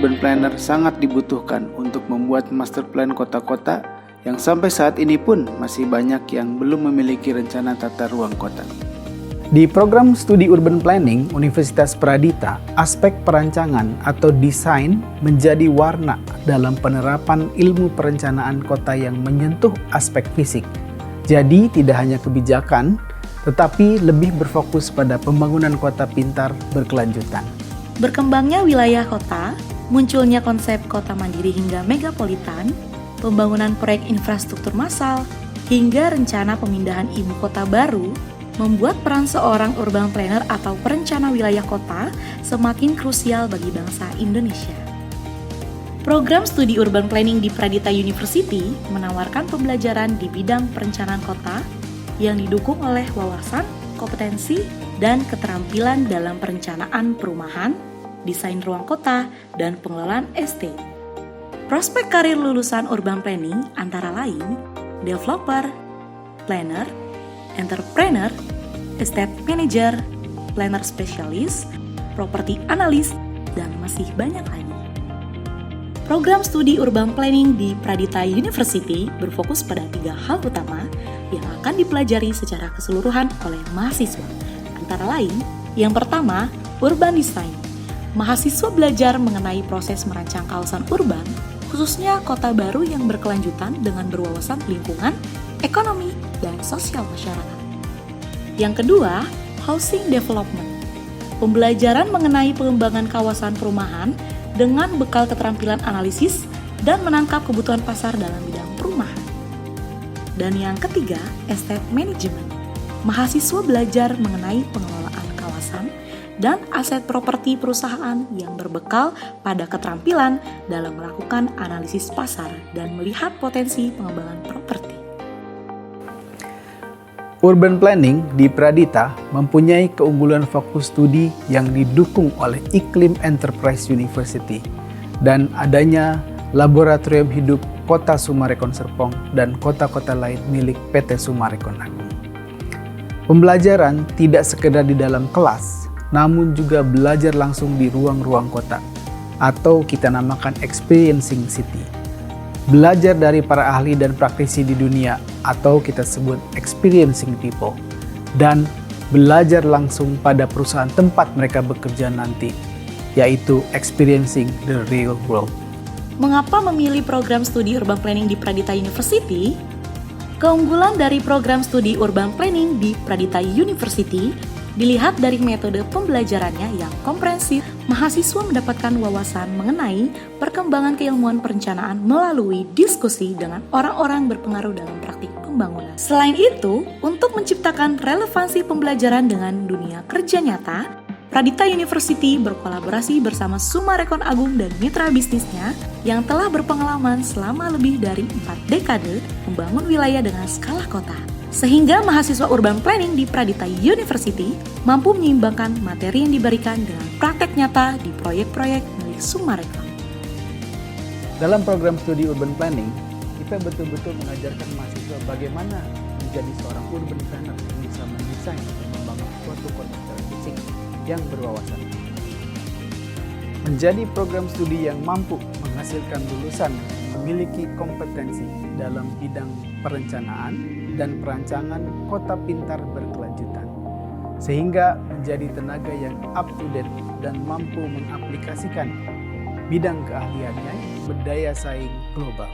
urban planner sangat dibutuhkan untuk membuat master plan kota-kota yang sampai saat ini pun masih banyak yang belum memiliki rencana tata ruang kota. Di program studi urban planning Universitas Pradita, aspek perancangan atau desain menjadi warna dalam penerapan ilmu perencanaan kota yang menyentuh aspek fisik. Jadi tidak hanya kebijakan, tetapi lebih berfokus pada pembangunan kota pintar berkelanjutan. Berkembangnya wilayah kota, munculnya konsep kota mandiri hingga megapolitan, pembangunan proyek infrastruktur massal, hingga rencana pemindahan ibu kota baru membuat peran seorang urban planner atau perencana wilayah kota semakin krusial bagi bangsa Indonesia. Program studi urban planning di Pradita University menawarkan pembelajaran di bidang perencanaan kota yang didukung oleh wawasan, kompetensi, dan keterampilan dalam perencanaan perumahan, desain ruang kota, dan pengelolaan estate. Prospek karir lulusan urban planning antara lain developer, planner, entrepreneur, estate manager, planner spesialis, property analyst, dan masih banyak lagi. Program studi urban planning di Pradita University berfokus pada 3 hal utama yang akan dipelajari secara keseluruhan oleh mahasiswa. Antara lain, yang pertama, urban design. Mahasiswa belajar mengenai proses merancang kawasan urban, khususnya kota baru yang berkelanjutan dengan berwawasan lingkungan, ekonomi, dan sosial masyarakat. Yang kedua, housing development. Pembelajaran mengenai pengembangan kawasan perumahan dengan bekal keterampilan analisis dan menangkap kebutuhan pasar dalam bidang perumahan. Dan yang ketiga, estate management. Mahasiswa belajar mengenai pengelolaan kawasan dan aset properti perusahaan yang berbekal pada keterampilan dalam melakukan analisis pasar dan melihat potensi pengembangan properti. Urban planning di Pradita mempunyai keunggulan fokus studi yang didukung oleh Iklim Enterprise University dan adanya laboratorium hidup Kota Sumarekon Serpong dan kota-kota lain milik PT Sumarekon Agung. Pembelajaran tidak sekedar di dalam kelas, namun juga belajar langsung di ruang-ruang kota atau kita namakan experiencing city. Belajar dari para ahli dan praktisi di dunia atau kita sebut experiencing people, dan belajar langsung pada perusahaan tempat mereka bekerja nanti, yaitu experiencing the real world. Mengapa memilih program studi urban planning di Pradita University? Keunggulan dari program studi urban planning di Pradita University dilihat dari metode pembelajarannya yang komprehensif. Mahasiswa mendapatkan wawasan mengenai perkembangan keilmuan perencanaan melalui diskusi dengan orang-orang berpengaruh dalam praktik pembangunan. Selain itu, untuk menciptakan relevansi pembelajaran dengan dunia kerja nyata, Pradita University berkolaborasi bersama Sumarekon Agung dan mitra bisnisnya yang telah berpengalaman selama lebih dari 4 dekade membangun wilayah dengan skala kota. Sehingga mahasiswa urban planning di Pradita University mampu menyeimbangkan materi yang diberikan dengan praktek nyata di proyek-proyek milik Sumarekon. Dalam program studi urban planning, kita betul-betul mengajarkan mahasiswa bagaimana menjadi seorang urban planner yang bisa mendesain dan membangun suatu kota secara fisik yang berwawasan. Menjadi program studi yang mampu menghasilkan lulusan memiliki kompetensi dalam bidang perencanaan dan perancangan kota pintar berkelanjutan, sehingga menjadi tenaga yang up to date dan mampu mengaplikasikan bidang keahliannya berdaya saing global.